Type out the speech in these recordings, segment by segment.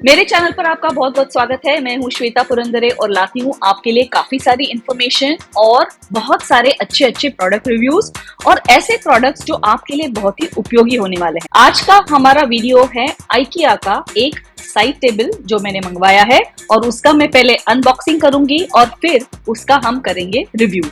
मेरे चैनल पर आपका बहुत बहुत स्वागत है। मैं हूं श्वेता पुरंदरे और लाती हूं आपके लिए काफी सारी इंफॉर्मेशन और बहुत सारे अच्छे अच्छे प्रोडक्ट रिव्यूज और ऐसे प्रोडक्ट्स जो आपके लिए बहुत ही उपयोगी होने वाले हैं। आज का हमारा वीडियो है IKEA का एक साइड टेबल जो मैंने मंगवाया है और उसका मैं पहले अनबॉक्सिंग करूंगी और फिर उसका हम करेंगे रिव्यू।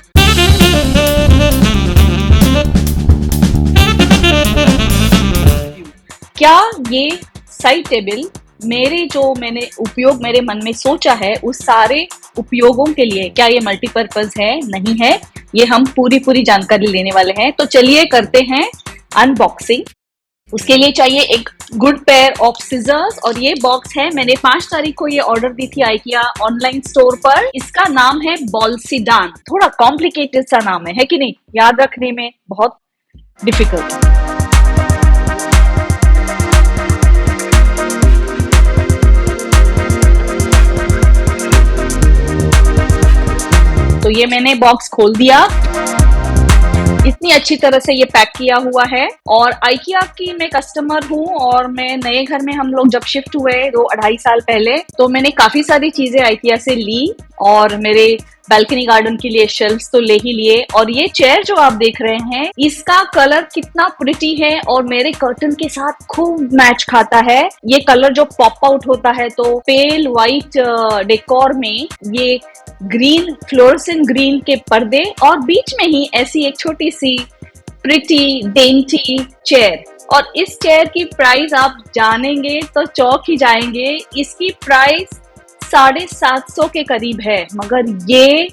क्या ये साइड टेबल मेरे मन में सोचा है उस सारे उपयोगों के लिए क्या ये मल्टीपर्पज है नहीं है, ये हम पूरी जानकारी लेने वाले हैं। तो चलिए करते हैं अनबॉक्सिंग। उसके लिए चाहिए एक गुड पेयर ऑफ सीजर्स और ये बॉक्स है। मैंने 5 तारीख को ये ऑर्डर दी थी IKEA ऑनलाइन स्टोर पर। इसका नाम है बॉल्सिडान। थोड़ा कॉम्प्लिकेटेड सा नाम है कि नहीं, याद रखने में बहुत डिफिकल्ट। तो ये मैंने बॉक्स खोल दिया। इतनी अच्छी तरह से ये पैक किया हुआ है और IKEA की मैं कस्टमर हूँ और मैं नए घर में हम लोग जब शिफ्ट हुए 2-2.5 साल पहले, तो मैंने काफी सारी चीजें IKEA से ली और मेरे बालकनी गार्डन के लिए शेल्फ्स तो ले ही लिए। और ये चेयर जो आप देख रहे हैं इसका कलर कितना प्रिटी है और मेरे कर्टन के साथ खूब मैच खाता है। ये कलर जो पॉप आउट होता है तो पेल व्हाइट डेकोर में ये ग्रीन फ्लोरेसेंट ग्रीन के पर्दे और बीच में ही ऐसी एक छोटी सी प्रिटी डेंटी चेयर। और इस चेयर की प्राइस आप जानेंगे तो चौंक ही जाएंगे। इसकी प्राइस 750 के करीब है, मगर ये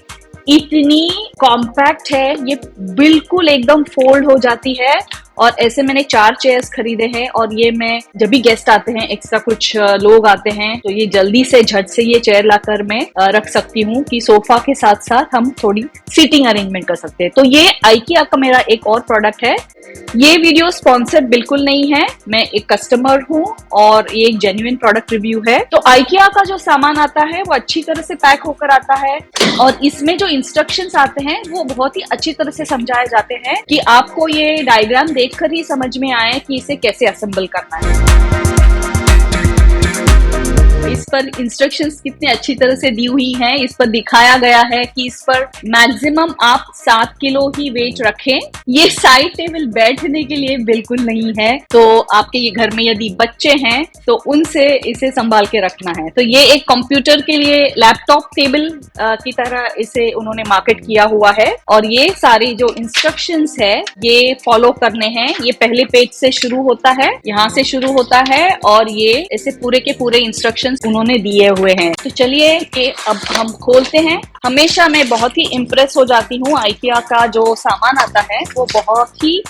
इतनी कॉम्पैक्ट है, ये बिल्कुल एकदम फोल्ड हो जाती है। और ऐसे मैंने 4 चेयर्स खरीदे हैं और ये मैं जब भी गेस्ट आते हैं, एक्स्ट्रा कुछ लोग आते हैं, तो ये जल्दी से झट से ये चेयर लाकर मैं रख सकती हूँ कि सोफा के साथ साथ हम थोड़ी सीटिंग अरेंजमेंट कर सकते हैं। तो ये IKEA का मेरा एक और प्रोडक्ट है। ये वीडियो स्पॉन्सर्ड बिल्कुल नहीं है, मैं एक कस्टमर हूँ और ये एक जेन्युइन प्रोडक्ट रिव्यू है। तो IKEA का जो सामान आता है वो अच्छी तरह से पैक होकर आता है और इसमें जो इंस्ट्रक्शंस आते हैं वो बहुत ही अच्छी तरह से समझाए जाते हैं कि आपको ये डायग्राम देखकर ही समझ में आए कि इसे कैसे असेंबल करना है। इस पर इंस्ट्रक्शंस कितनी अच्छी तरह से दी हुई हैं। इस पर दिखाया गया है कि इस पर मैक्सिमम आप 7 किलो ही वेट रखें। ये साइड टेबल बैठने के लिए बिल्कुल नहीं है, तो आपके ये घर में यदि बच्चे हैं तो उनसे इसे संभाल के रखना है। तो ये एक कंप्यूटर के लिए लैपटॉप टेबल की तरह इसे उन्होंने मार्केट किया हुआ है और ये सारी जो इंस्ट्रक्शंस है ये फॉलो करने हैं। ये पहले पेज से शुरू होता है, यहाँ से शुरू होता है और ये ऐसे पूरे के पूरे इंस्ट्रक्शंस उन्होंने दिए हुए हैं। तो चलिए कि अब हम खोलते हैं। हमेशा मैं बहुत ही इम्प्रेस हो जाती हूँ, IKEA का जो सामान आता है वो बहुत ही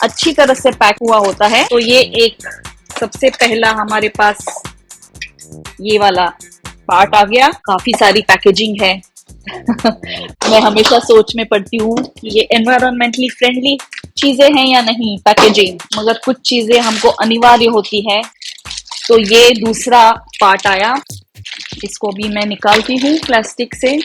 अच्छी तरह से पैक हुआ होता है। तो ये एक सबसे पहला हमारे पास ये वाला पार्ट आ गया। काफी सारी पैकेजिंग है। मैं हमेशा सोच में पड़ती हूँ कि ये एनवायरमेंटली फ्रेंडली चीजें हैं या नहीं पैकेजिंग, मगर कुछ चीजें हमको अनिवार्य होती है। तो ये दूसरा पार्ट आया, इसको भी मैं निकालती हूँ प्लास्टिक से।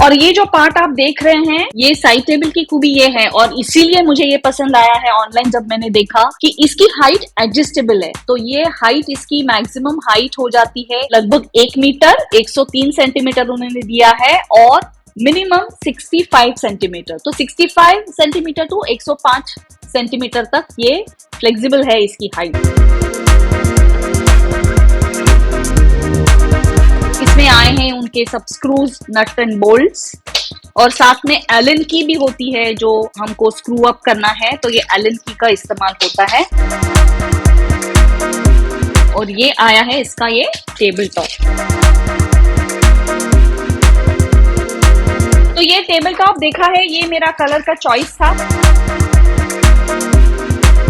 और ये जो पार्ट आप देख रहे हैं ये साइड टेबल की खूबी ये है और इसीलिए मुझे ये पसंद आया है ऑनलाइन जब मैंने देखा कि इसकी हाइट एडजस्टेबल है। तो ये हाइट इसकी मैक्सिमम हाइट हो जाती है लगभग 1 मीटर 103 सेंटीमीटर उन्होंने दिया है और मिनिमम 65 सेंटीमीटर। तो 65 सेंटीमीटर टू 105 सेंटीमीटर तक ये फ्लेक्सिबल है इसकी हाइट। इसमें आए हैं उनके सब स्क्रूज, नट एंड बोल्ट्स और साथ में एलन की भी होती है जो हमको स्क्रू अप करना है, तो ये एलन की का इस्तेमाल होता है। और ये आया है इसका ये टेबल टॉप। तो ये टेबल टॉप देखा है, ये मेरा कलर का चॉइस था।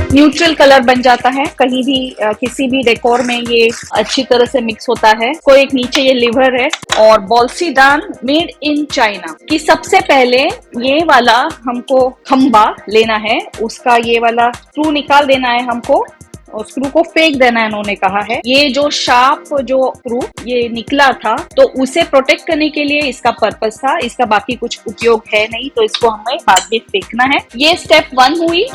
न्यूट्रल कलर बन जाता है, कहीं भी किसी भी डेकोर में ये अच्छी तरह से मिक्स होता है। कोई एक नीचे ये लिवर है और बॉल्सिडान मेड इन चाइना की। सबसे पहले ये वाला हमको खंबा लेना है, उसका ये वाला स्क्रू निकाल देना है हमको और स्क्रू को फेंक देना है। उन्होंने कहा है ये जो शार्प जो स्क्रू ये निकला था तो उसे प्रोटेक्ट करने के लिए इसका पर्पस था, इसका बाकी कुछ उपयोग है नहीं, तो इसको हमें बाद में फेंकना है। ये स्टेप 1 हुई।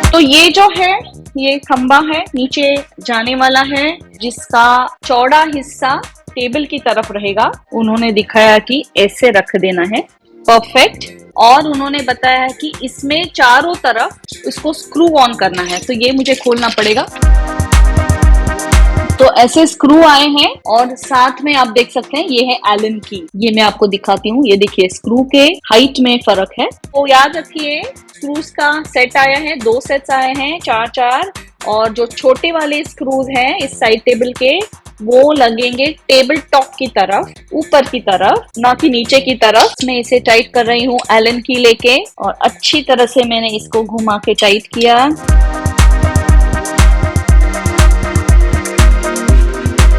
तो तो ये जो है ये खंबा है, नीचे जाने वाला है, जिसका चौड़ा हिस्सा टेबल की तरफ रहेगा। उन्होंने दिखाया कि ऐसे रख देना है, परफेक्ट। और उन्होंने बताया है कि इसमें चारों तरफ इसको स्क्रू ऑन करना है, तो ये मुझे खोलना पड़ेगा। तो ऐसे स्क्रू आए हैं और साथ में आप देख सकते हैं ये है एलन की। ये मैं आपको दिखाती हूँ, ये देखिए स्क्रू के हाइट में फर्क है। तो याद रखिए स्क्रूज का सेट आया है, 2 सेट्स आए हैं, 4-4। और जो छोटे वाले स्क्रूज हैं इस साइड टेबल के, वो लगेंगे टेबल टॉप की तरफ, ऊपर की तरफ, ना कि नीचे की तरफ। मैं इसे टाइट कर रही हूँ एलन की लेके, और अच्छी तरह से मैंने इसको घुमा के टाइट किया।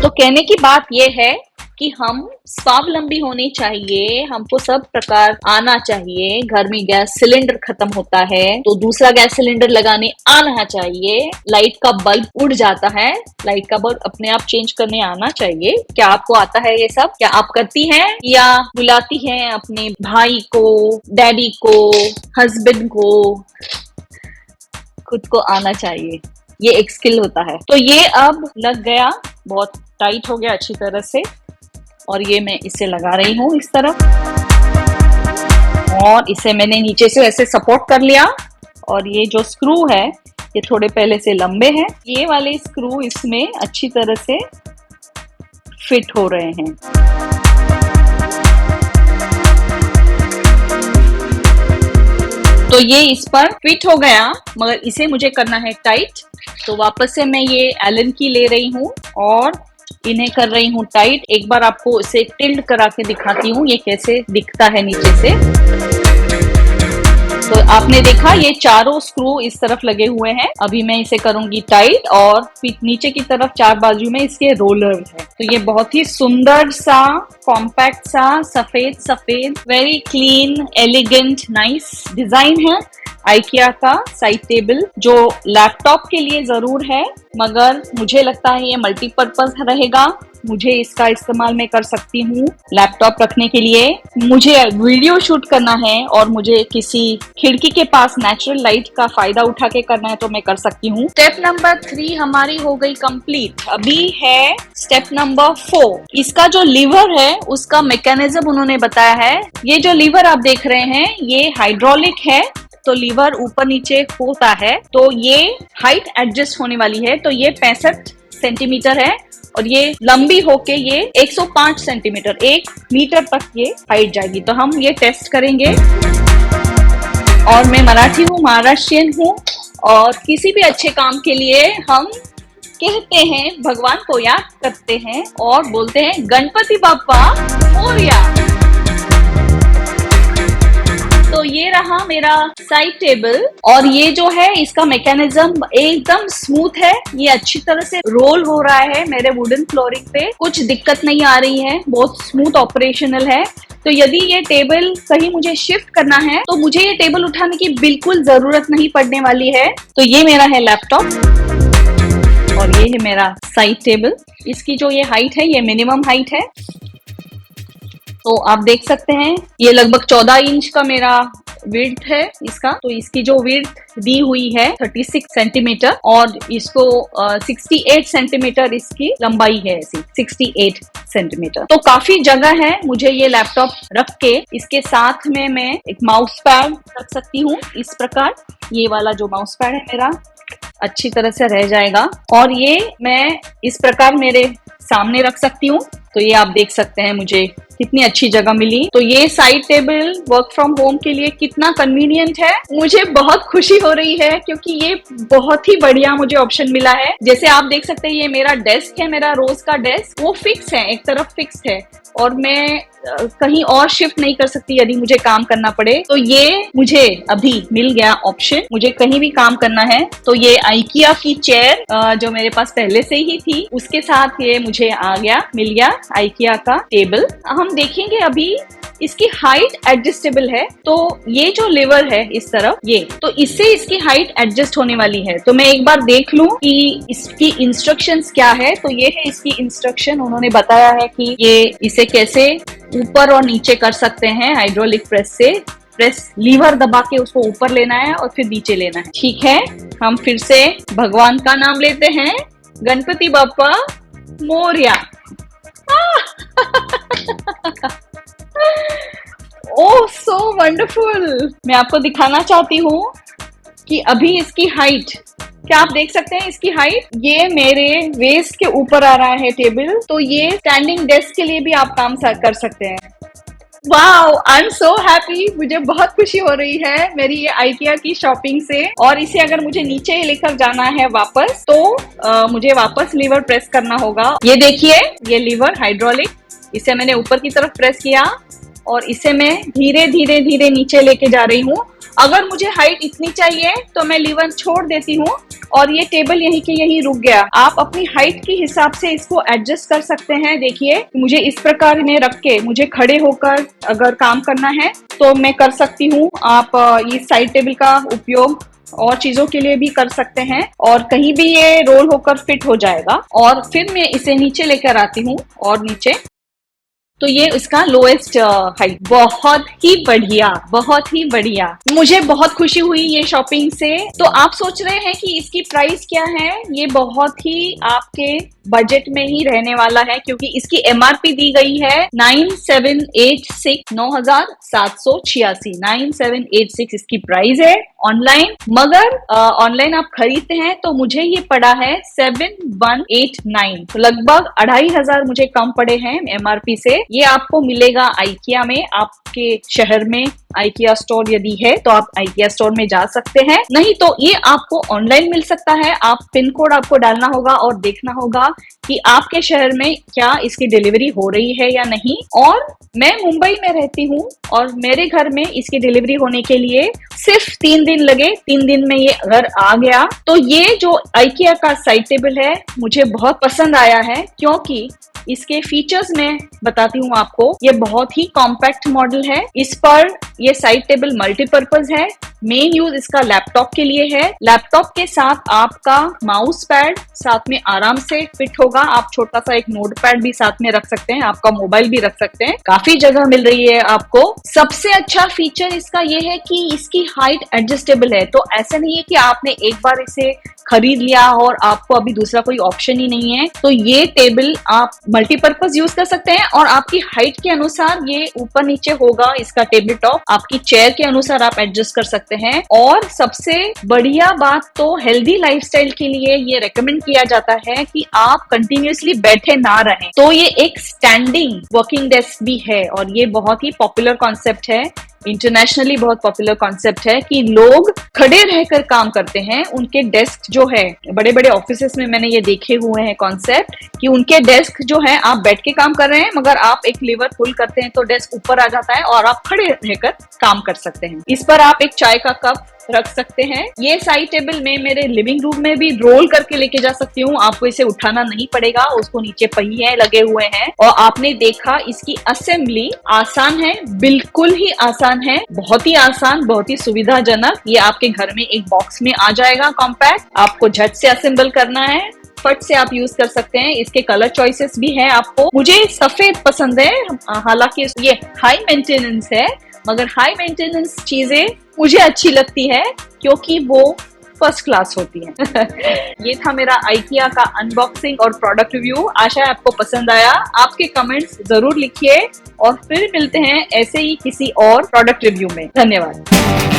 तो कहने की बात यह है कि हम स्वावलंबी होने चाहिए, हमको सब प्रकार आना चाहिए। घर में गैस सिलेंडर खत्म होता है तो दूसरा गैस सिलेंडर लगाने आना चाहिए। लाइट का बल्ब उड़ जाता है, लाइट का बल्ब अपने आप चेंज करने आना चाहिए। क्या आपको आता है ये सब? क्या आप करती हैं या बुलाती हैं अपने भाई को, डैडी को, हस्बैंड को? खुद को आना चाहिए, ये एक स्किल होता है। तो ये अब लग गया, बहुत टाइट हो गया अच्छी तरह से। और ये मैं इसे लगा रही हूँ इस तरफ, और इसे मैंने नीचे से ऐसे सपोर्ट कर लिया। और ये जो स्क्रू है ये थोड़े पहले से लंबे हैं, ये वाले स्क्रू इसमें अच्छी तरह से फिट हो रहे हैं। तो ये इस पर फिट हो गया, मगर इसे मुझे करना है टाइट। तो वापस से मैं ये एलन की ले रही हूँ और इन्हें कर रही हूँ टाइट। एक बार आपको इसे टिल्ड करा के दिखाती हूँ ये कैसे दिखता है नीचे से। तो आपने देखा ये चारों स्क्रू इस तरफ लगे हुए हैं। अभी मैं इसे करूंगी टाइट, और फिर नीचे की तरफ 4 बाजू में इसके रोलर है। तो ये बहुत ही सुंदर सा, कॉम्पैक्ट सा, सफेद very clean, elegant, nice design है आइकिया का साइड टेबल, जो लैपटॉप के लिए जरूर है, मगर मुझे लगता है ये मल्टीपर्पज रहेगा। मुझे इसका इस्तेमाल मैं कर सकती हूँ लैपटॉप रखने के लिए। मुझे वीडियो शूट करना है और मुझे किसी खिड़की के पास नेचुरल लाइट का फायदा उठा के करना है, तो मैं कर सकती हूँ। स्टेप नंबर 3 हमारी हो गई कंप्लीट। अभी है स्टेप नंबर 4। इसका जो लीवर है उसका मैकेनिज्म उन्होंने बताया है। ये जो लीवर आप देख रहे हैं ये हाइड्रोलिक है, तो लीवर ऊपर नीचे होता है, तो ये हाइट एडजस्ट होने वाली है। तो ये 65 सेंटीमीटर है और ये लंबी होके ये 105 सेंटीमीटर, 1 मीटर तक ये हाइट जाएगी। तो हम ये टेस्ट करेंगे। और मैं मराठी हूँ, महाराष्ट्रियन हूँ, और किसी भी अच्छे काम के लिए हम कहते हैं, भगवान को याद करते हैं और बोलते हैं गणपति बाप्पा मोरया। तो ये रहा मेरा साइड टेबल, और ये जो है इसका मैकेनिज्म एकदम स्मूथ है। ये अच्छी तरह से रोल हो रहा है मेरे वुडन फ्लोरिंग पे, कुछ दिक्कत नहीं आ रही है, बहुत स्मूथ ऑपरेशनल है। तो यदि ये टेबल कहीं मुझे शिफ्ट करना है तो मुझे ये टेबल उठाने की बिल्कुल जरूरत नहीं पड़ने वाली है। तो ये मेरा है लैपटॉप और ये है मेरा साइड टेबल। इसकी जो ये हाइट है ये मिनिमम हाइट है, तो आप देख सकते हैं ये लगभग 14 इंच का मेरा विड्थ है इसका। तो इसकी जो विड्थ दी हुई है 36 सेंटीमीटर, और इसको 68 सेंटीमीटर इसकी लंबाई है, ऐसी 68 सेंटीमीटर। तो काफी जगह है मुझे ये लैपटॉप रख के। इसके साथ में मैं एक माउस पैड रख सकती हूँ इस प्रकार। ये वाला जो माउस पैड है मेरा अच्छी तरह से रह जाएगा, और ये मैं इस प्रकार मेरे सामने रख सकती हूँ। तो ये आप देख सकते हैं मुझे कितनी अच्छी जगह मिली। तो ये side table work from home के लिए कितना कन्वीनियंट है, मुझे बहुत खुशी हो रही है, क्योंकि ये बहुत ही बढ़िया मुझे ऑप्शन मिला है। जैसे आप देख सकते हैं ये मेरा डेस्क है, मेरा रोज का डेस्क, वो फिक्स है, एक तरफ फिक्स है, और मैं कहीं और शिफ्ट नहीं कर सकती यदि मुझे काम करना पड़े। तो ये मुझे अभी मिल गया ऑप्शन, मुझे कहीं भी काम करना है। तो ये आइकिया की चेयर जो मेरे पास पहले से ही थी, उसके साथ ये मुझे आ गया, मिल गया आइकिया का टेबल। हम देखेंगे अभी इसकी हाइट एडजस्टेबल है। तो ये जो लेवर है इस तरफ, ये तो इससे इसकी हाइट एडजस्ट होने वाली है। तो मैं एक बार देख लूं कि इसकी इंस्ट्रक्शंस क्या है। तो ये है इसकी इंस्ट्रक्शन, उन्होंने बताया है कि ये इसे कैसे ऊपर और नीचे कर सकते हैं हाइड्रोलिक प्रेस से। प्रेस लीवर दबा के उसको ऊपर लेना है और फिर नीचे लेना है। ठीक है, हम फिर से भगवान का नाम लेते हैं, गणपति बप्पा मोरया। ओह सो वंडरफुल। मैं आपको दिखाना चाहती हूँ कि अभी इसकी हाइट, क्या आप देख सकते हैं इसकी हाइट? ये मेरे वेस्ट के ऊपर आ रहा है टेबल, तो ये स्टैंडिंग डेस्क के लिए भी आप काम कर सकते हैं। Wow, I am so happy. मुझे बहुत खुशी हो रही है मेरी ये IKEA की शॉपिंग से। और इसे अगर मुझे नीचे लेकर जाना है वापस, तो मुझे वापस लीवर प्रेस करना होगा। ये देखिए, ये लीवर हाइड्रोलिक, इसे मैंने ऊपर की तरफ प्रेस किया और इसे मैं धीरे धीरे धीरे नीचे लेके जा रही हूँ। अगर मुझे हाइट इतनी चाहिए तो मैं लीवर छोड़ देती हूँ और ये टेबल यहीं के यहीं रुक गया। आप अपनी हाइट के हिसाब से इसको एडजस्ट कर सकते हैं। देखिए, मुझे इस प्रकार में रख के मुझे खड़े होकर अगर काम करना है तो मैं कर सकती हूँ। आप इस साइड टेबल का उपयोग और चीजों के लिए भी कर सकते हैं और कहीं भी ये रोल होकर फिट हो जाएगा। और फिर मैं इसे नीचे लेकर आती हूँ और नीचे, तो ये इसका लोएस्ट हाइट। बहुत ही बढ़िया, बहुत ही बढ़िया। मुझे बहुत खुशी हुई ये शॉपिंग से। तो आप सोच रहे हैं कि इसकी प्राइस क्या है? ये बहुत ही आपके बजट में ही रहने वाला है, क्योंकि इसकी MRP दी गई है 9786, 9786, 9786 इसकी प्राइस है ऑनलाइन। मगर ऑनलाइन आप खरीदते हैं तो मुझे ये पड़ा है 7189, तो लगभग 2500 मुझे कम पड़े हैं MRP से। ये आपको मिलेगा IKEA में। आपके शहर में IKEA स्टोर यदि है तो आप IKEA स्टोर में जा सकते हैं, नहीं तो ये आपको ऑनलाइन मिल सकता है। आप पिन कोड आपको डालना होगा और देखना होगा कि आपके शहर में क्या इसकी डिलीवरी हो रही है या नहीं। और मैं मुंबई में रहती हूँ और मेरे घर में इसकी डिलीवरी होने के लिए सिर्फ 3 दिन लगे। 3 दिन में ये घर आ गया। तो ये जो IKEA का साइड टेबल है मुझे बहुत पसंद आया है, क्योंकि इसके फीचर्स में बताती हूँ आपको। ये बहुत ही कॉम्पैक्ट मॉडल है। इस पर ये साइड टेबल मल्टीपर्पज है। मेन यूज इसका लैपटॉप के लिए है। लैपटॉप के साथ आपका माउस पैड साथ में आराम से फिट होगा। आप छोटा सा एक नोट पैड भी साथ में रख सकते हैं, आपका मोबाइल भी रख सकते हैं। काफी जगह मिल रही है आपको। सबसे अच्छा फीचर इसका ये है कि इसकी हाइट एडजस्टेबल है। तो ऐसा नहीं है कि आपने एक बार इसे खरीद लिया और आपको अभी दूसरा कोई ऑप्शन ही नहीं है। तो ये टेबल आप मल्टीपर्पज यूज कर सकते हैं और आपकी हाइट के अनुसार ये ऊपर नीचे होगा। इसका टेबल टॉप आपकी चेयर के अनुसार आप एडजस्ट कर सकते हैं। और सबसे बढ़िया बात तो हेल्दी लाइफस्टाइल के लिए ये रेकमेंड किया जाता है कि आप कंटिन्यूअसली बैठे ना रहें। तो ये एक स्टैंडिंग वर्किंग डेस्क भी है और ये बहुत ही पॉपुलर कॉन्सेप्ट है। इंटरनेशनली बहुत पॉपुलर कॉन्सेप्ट है कि लोग खड़े रहकर काम करते हैं। उनके डेस्क जो है, बड़े बड़े ऑफिसेस में मैंने ये देखे हुए हैं कॉन्सेप्ट कि उनके डेस्क जो है, आप बैठ के काम कर रहे हैं मगर आप एक लीवर पुल करते हैं तो डेस्क ऊपर आ जाता है और आप खड़े रहकर काम कर सकते हैं। इस पर आप एक चाय का कप रख सकते हैं। ये साइड टेबल में मेरे लिविंग रूम में भी रोल करके लेके जा सकती हूँ। आपको इसे उठाना नहीं पड़ेगा, उसको नीचे पहिए लगे हुए हैं। और आपने देखा इसकी असेंबली आसान है, बिल्कुल ही आसान है, बहुत ही आसान, बहुत ही सुविधाजनक। ये आपके घर में एक बॉक्स में आ जाएगा कॉम्पैक्ट। आपको झट से असेंबल करना है, फट से आप यूज कर सकते हैं। इसके कलर चॉइसेस भी है आपको। मुझे सफेद पसंद है, हालांकि ये हाई मेंटेनेंस है, मगर हाई मेंटेनेंस चीजें मुझे अच्छी लगती है क्योंकि वो फर्स्ट क्लास होती है। ये था मेरा IKEA का अनबॉक्सिंग और प्रोडक्ट रिव्यू। आशा है आपको पसंद आया। आपके कमेंट्स जरूर लिखिए और फिर मिलते हैं ऐसे ही किसी और प्रोडक्ट रिव्यू में। धन्यवाद।